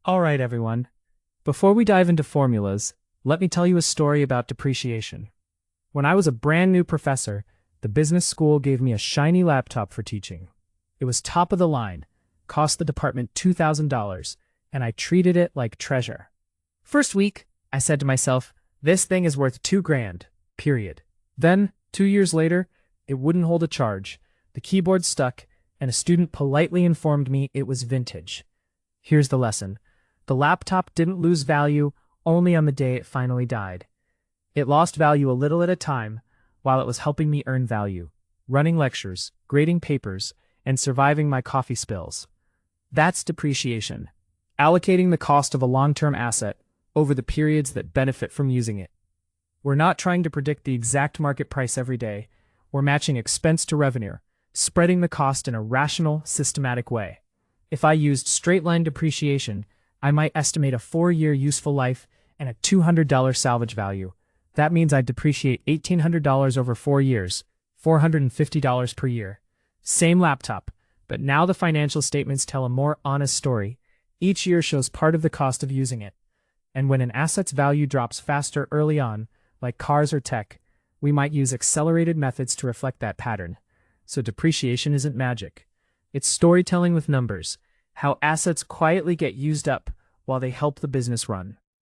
Alright, everyone. Before we dive into formulas, let me tell you a story about depreciation. When I was a brand new professor, the business school gave me a shiny laptop for teaching. It was top of the line, cost the department $2,000, and I treated it like treasure. First week, I said to myself, this thing is worth $2,000, period. Then, 2 years later, it wouldn't hold a charge, the keyboard stuck, and a student politely informed me it was vintage. Here's the lesson. The laptop didn't lose value only on the day it finally died. It lost value a little at a time while it was helping me earn value, running lectures, grading papers, and surviving my coffee spills. That's depreciation, allocating the cost of a long-term asset over the periods that benefit from using it. We're not trying to predict the exact market price every day. We're matching expense to revenue, spreading the cost in a rational, systematic way. If I used straight-line depreciation, I might estimate a 4-year useful life and a $200 salvage value. That means I'd depreciate $1,800 over 4 years, $450 per year. Same laptop, but now the financial statements tell a more honest story. Each year shows part of the cost of using it. And when an asset's value drops faster early on, like cars or tech, we might use accelerated methods to reflect that pattern. So depreciation isn't magic. It's storytelling with numbers, how assets quietly get used up while they help the business run.